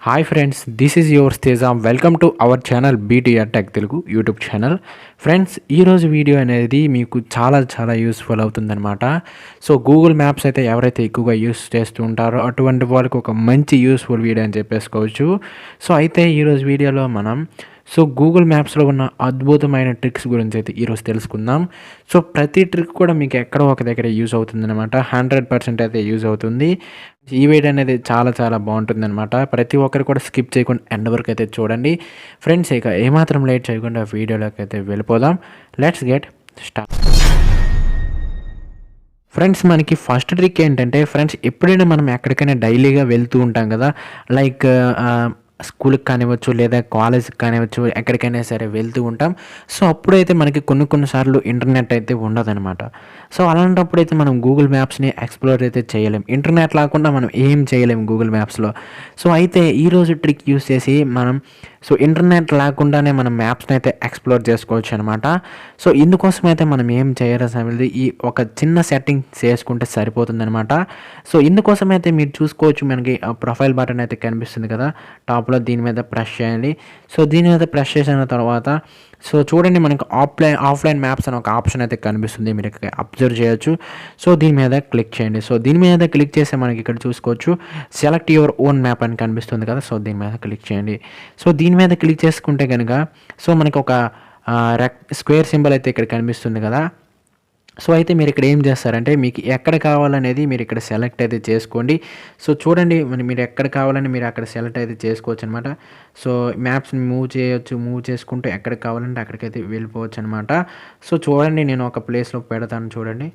Hi friends, this is your Teja. Welcome to our channel BTR tech Telugu YouTube channel. Friends, ఈరోజు video అనేది మీకు చాలా useful అవుతుందన్నమాట. So Google maps అయితే ఎవరైతే ఎక్కువగా యూస్ చేస్తూ ఉంటారో అటువంటి వాళ్ళకి ఒక మంచి యూస్ఫుల్ వీడియో అని చెప్పేసుకోవచ్చు. సో అయితే ఈరోజు వీడియోలో మనం గూగుల్ మ్యాప్స్లో ఉన్న అద్భుతమైన ట్రిక్స్ గురించి అయితే ఈరోజు తెలుసుకుందాం. సో ప్రతి ట్రిక్ కూడా మీకు ఎక్కడో ఒక దగ్గర యూజ్ అవుతుందన్నమాట. 100% అయితే యూజ్ అవుతుంది. ఈ వీడియో అనేది చాలా బాగుంటుందన్నమాట. ప్రతి ఒక్కరు కూడా స్కిప్ చేయకుండా ఎండ్ వరకు అయితే చూడండి. ఫ్రెండ్స్, ఇక ఏమాత్రం లేట్ చేయకుండా వీడియోలోకి అయితే వెళ్ళిపోదాం. Let's get start. ఫ్రెండ్స్, మనకి ఫస్ట్ ట్రిక్ ఏంటంటే, ఫ్రెండ్స్ ఎప్పుడైనా మనం ఎక్కడికైనా డైలీగా వెళ్తూ ఉంటాం కదా, లైక్ స్కూల్కి కానివ్వచ్చు లేదా కాలేజ్కి కానివ్వచ్చు, ఎక్కడికైనా సరే వెళ్తూ ఉంటాం. సో అప్పుడైతే మనకి కొన్నిసార్లు ఇంటర్నెట్ అయితే ఉండదన్నమాట. సో అలాంటప్పుడైతే మనం గూగుల్ మ్యాప్స్ని ఎక్స్ప్లోర్ అయితే చేయలేం. ఇంటర్నెట్ లేకుండా మనం ఏం చేయలేం గూగుల్ మ్యాప్స్లో. సో అయితే ఈరోజు ట్రిక్ యూస్ చేసి మనం ఇంటర్నెట్ లేకుండానే మనం మ్యాప్స్ని అయితే ఎక్స్ప్లోర్ చేసుకోవచ్చు అనమాట. సో ఇందుకోసం అయితే మనం ఏం చేయాల్సిన ఈ ఒక చిన్న సెట్టింగ్ చేసుకుంటే సరిపోతుందనమాట. సో ఇందుకోసం అయితే మీరు చూసుకోవచ్చు, మనకి ప్రొఫైల్ బటన్ అయితే కనిపిస్తుంది కదా టాప్లో, దీని మీద ప్రెస్ చేయండి. సో దీని మీద ప్రెస్ చేసిన తర్వాత చూడండి, మనకి ఆఫ్లైన్ మ్యాప్స్ అని ఒక ఆప్షన్ అయితే కనిపిస్తుంది, మీరు అబ్జర్వ్ చేయొచ్చు. సో దీని మీద క్లిక్ చేయండి. సో దీని మీద క్లిక్ చేస్తే మనకి ఇక్కడ చూసుకోవచ్చు, సెలెక్ట్ యువర్ ఓన్ మ్యాప్ అని కనిపిస్తుంది కదా. సో దీని మీద క్లిక్ చేయండి. సో దీని మీద క్లిక్ చేసుకుంటే కనుక మనకి ఒక స్క్వేర్ సింబల్ అయితే ఇక్కడ కనిపిస్తుంది కదా. సో అయితే మీరు ఇక్కడ ఏం చేస్తారంటే, మీకు ఎక్కడ కావాలనేది మీరు ఇక్కడ సెలెక్ట్ అయితే చేసుకోండి. సో చూడండి, మీరు ఎక్కడ కావాలని మీరు అక్కడ సెలెక్ట్ అయితే చేసుకోవచ్చు అనమాట. సో మ్యాప్స్ని మూవ్ చేసుకుంటూ ఎక్కడికి కావాలంటే అక్కడికైతే వెళ్ళిపోవచ్చు అనమాట. సో చూడండి, నేను ఒక ప్లేస్లో పెడతాను చూడండి.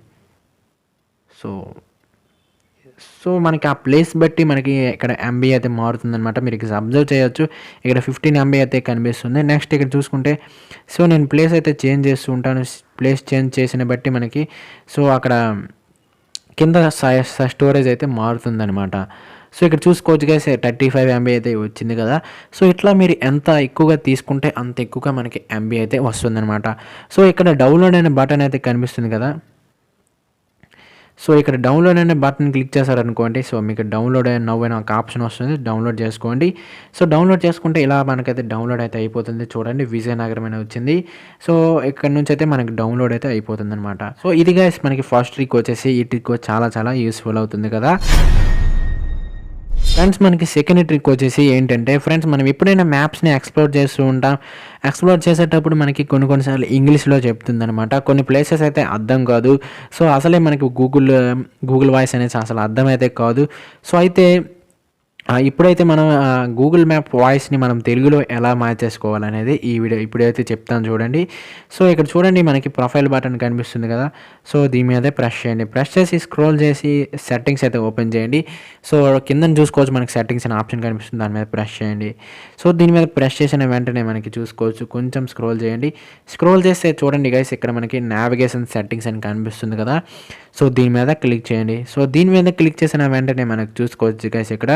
సో మనకి ఆ ప్లేస్ బట్టి మనకి ఇక్కడ ఎంబీ అయితే మారుతుందనమాట. మీరు ఇక్కడ అబ్జర్వ్ చేయొచ్చు, ఇక్కడ 15 ఎంబీ అయితే కనిపిస్తుంది. నెక్స్ట్ ఇక్కడ చూసుకుంటే నేను ప్లేస్ అయితే చేంజ్ చేస్తూ ఉంటాను. ప్లేస్ చేంజ్ చేసిన బట్టి మనకి అక్కడ కింద స్టోరేజ్ అయితే మారుతుందనమాట. సో ఇక్కడ చూసుకోవచ్చు గైస్, 35 ఎంబీ అయితే వచ్చింది కదా. సో ఇట్లా మీరు ఎంత ఎక్కువగా తీసుకుంటే అంత ఎక్కువగా మనకి ఎంబీ అయితే వస్తుందనమాట. సో ఇక్కడ డౌన్లోడ్ అనే బటన్ అయితే కనిపిస్తుంది కదా. సో ఇక్కడ డౌన్లోడ్ అనే బటన్ క్లిక్ చేశారనుకోండి, సో మీకు డౌన్లోడ్ నవ్ అనే ఒక ఆప్షన్ వస్తుంది, డౌన్లోడ్ చేసుకోండి. సో డౌన్లోడ్ చేసుకుంటే ఇలా మనకైతే డౌన్లోడ్ అయితే అయిపోతుంది. చూడండి, విజయనగరం అనే వచ్చింది. సో ఇక్కడ నుంచి అయితే మనకి డౌన్లోడ్ అయితే అయిపోతుంది అనమాట. సో ఇది గైస్ మనకి ఫస్ట్ ట్రిక్ వచ్చేసి. ఈ ట్రిక్ చాలా యూస్ఫుల్ అవుతుంది కదా. ఫ్రెండ్స్, మనకి సెకండ్ ట్రిక్ వచ్చేసి ఏంటంటే, ఫ్రెండ్స్ మనం ఎప్పుడైనా మ్యాప్స్ని ఎక్స్ప్లోర్ చేస్తూ ఉంటాం. ఎక్స్ప్లోర్ చేసేటప్పుడు మనకి కొన్నిసార్లు ఇంగ్లీష్లో చెప్తుందనమాట. కొన్ని ప్లేసెస్ అయితే అర్థం కాదు. సో అసలే మనకి గూగుల్ వాయిస్ అనేది అసలు అర్థమైతే కాదు. సో అయితే ఇప్పుడైతే మనం గూగుల్ మ్యాప్ వాయిస్ని మనం తెలుగులో ఎలా మార్చేసుకోవాలనేది ఈ వీడియో ఇప్పుడైతే చెప్తాను చూడండి. సో ఇక్కడ చూడండి, మనకి ప్రొఫైల్ బటన్ కనిపిస్తుంది కదా. సో దీని మీదే ప్రెస్ చేయండి. ప్రెస్ చేసి స్క్రోల్ చేసి సెట్టింగ్స్ అయితే ఓపెన్ చేయండి. సో కింద చూసుకోవచ్చు, మనకి సెట్టింగ్స్ అనే ఆప్షన్ కనిపిస్తుంది, దాని మీద ప్రెస్ చేయండి. సో దీని మీద ప్రెస్ చేసిన వెంటనే మనకి చూసుకోవచ్చు, కొంచెం స్క్రోల్ చేయండి. స్క్రోల్ చేస్తే చూడండి గైస్, ఇక్కడ మనకి నావిగేషన్ సెట్టింగ్స్ అని కనిపిస్తుంది కదా. సో దీని మీద క్లిక్ చేయండి. సో దీని మీద క్లిక్ చేసిన వెంటనే మనకు చూసుకోవచ్చు గైస్, ఇక్కడ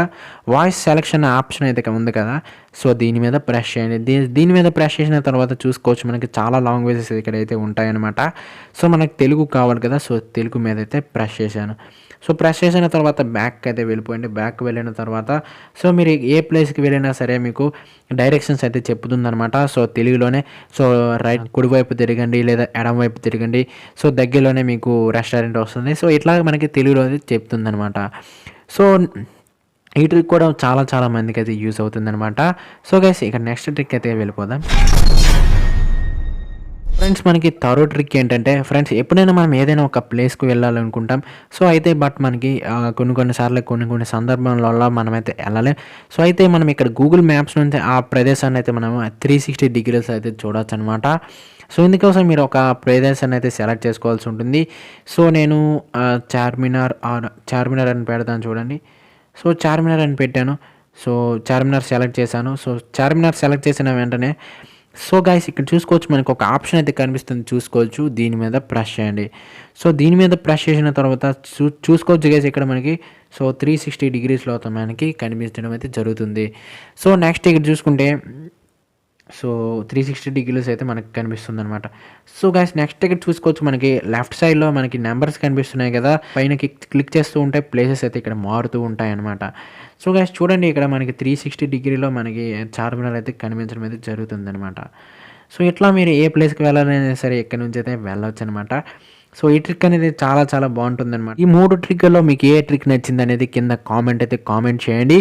వాయిస్ సెలక్షన్ ఆప్షన్ అయితే ఉంది కదా. సో దీని మీద ప్రెస్ చేయండి. దీని మీద ప్రెస్ చేసిన తర్వాత చూసుకోవచ్చు, మనకి చాలా లాంగ్వేజెస్ ఇక్కడైతే ఉంటాయన్నమాట. సో మనకు తెలుగు కావాలి కదా. సో తెలుగు మీద అయితే ప్రెస్ చేశాను. సో ప్రెస్ చేసిన తర్వాత బ్యాక్ అయితే వెళ్ళిపోయింది. బ్యాక్ వెళ్ళిన తర్వాత మీరు ఏ ప్లేస్కి వెళ్ళినా సరే మీకు డైరెక్షన్స్ అయితే చెప్తుందనమాట. సో తెలుగులోనే రైట్ కుడివైపు తిరగండి లేదా ఎడమ వైపు తిరగండి. సో దగ్గరలోనే మీకు రెస్టారెంట్ వస్తుంది. సో ఇట్లా మనకి తెలుగులో అయితే చెప్తుందనమాట. సో ఈ ట్రిక్ కూడా చాలా మందికి అయితే యూజ్ అవుతుందనమాట. సో గైస్, ఇక నెక్స్ట్ ట్రిక్ అయితే వెళ్ళిపోదాం. ఫ్రెండ్స్, మనకి థర్డ్ ట్రిక్ ఏంటంటే, ఫ్రెండ్స్ ఎప్పుడైనా మనం ఏదైనా ఒక ప్లేస్కి వెళ్ళాలనుకుంటాం. సో అయితే బట్ మనకి కొన్నిసార్లు కొన్ని సందర్భాలలో మనమైతే వెళ్ళలేం. సో అయితే మనం ఇక్కడ గూగుల్ మ్యాప్స్ నుంచి ఆ ప్రదేశాన్ని అయితే మనం 360 డిగ్రీస్ అయితే చూడవచ్చు అనమాట. సో ఇందుకోసం మీరు ఒక ప్రదేశాన్ని అయితే సెలెక్ట్ చేసుకోవాల్సి ఉంటుంది. సో నేను చార్మినార్ అని పెడతాను చూడండి. సో చార్మినార్ అని పెట్టాను. సో చార్మినార్ సెలెక్ట్ చేశాను. సో చార్మినార్ సెలెక్ట్ చేసిన వెంటనే సో గైస్, ఇక్కడ చూసుకోవచ్చు, మనకు ఒక ఆప్షన్ అయితే కనిపిస్తుంది చూసుకోవచ్చు. దీని మీద ప్రెస్ చేయండి. సో దీని మీద ప్రెస్ చేసిన తర్వాత చూసుకోవచ్చు గైస్, ఇక్కడ మనకి 360 డిగ్రీస్లో మనకి కనిపించడం అయితే జరుగుతుంది. సో నెక్స్ట్ ఇక్కడ చూసుకుంటే 360 డిగ్రీస్ అయితే మనకి కనిపిస్తుంది అనమాట. సో గైస్, నెక్స్ట్ ఇక్కడ చూసుకోవచ్చు, మనకి లెఫ్ట్ సైడ్లో మనకి నెంబర్స్ కనిపిస్తున్నాయి కదా. పైనకి క్లిక్ చేస్తూ ఉంటే ప్లేసెస్ అయితే ఇక్కడ మారుతూ ఉంటాయి అనమాట. సో గైస్ చూడండి ఇక్కడ మనకి 360 డిగ్రీలో మనకి చార్మినార్ అయితే కనిపించడం అయితే జరుగుతుందనమాట. సో ఇట్లా మీరు ఏ ప్లేస్‌కి వెళ్ళాలన్నా సరే ఇక్కడి నుంచి అయితే వెళ్ళొచ్చనమాట. సో ఈ ట్రిక్ అనేది చాలా చాలా బావుంటుందనమాట. ఈ 3 ట్రిక్కుల్లో మీకు ఏ ట్రిక్ నచ్చిందనేది కింద కామెంట్ అయితే కామెంట్ చేయండి.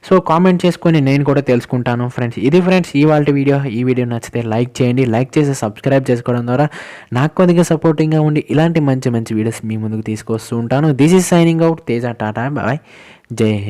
సో కామెంట్ చేసుకొని నేను కూడా తెలుసుకుంటాను ఫ్రెండ్స్. ఇది ఫ్రెండ్స్ ఇవాల్టి వీడియో. ఈ వీడియో నచ్చితే లైక్ చేయండి. లైక్ చేసి సబ్స్క్రైబ్ చేసుకోవడం ద్వారా నాకు కొద్దిగా సపోర్టింగ్‌గా ఉండి ఇలాంటి మంచి మంచి వీడియోస్ మీ ముందుకు తీసుకొస్తూ ఉంటాను. This is signing out. Teja tata bye. జై హింద్.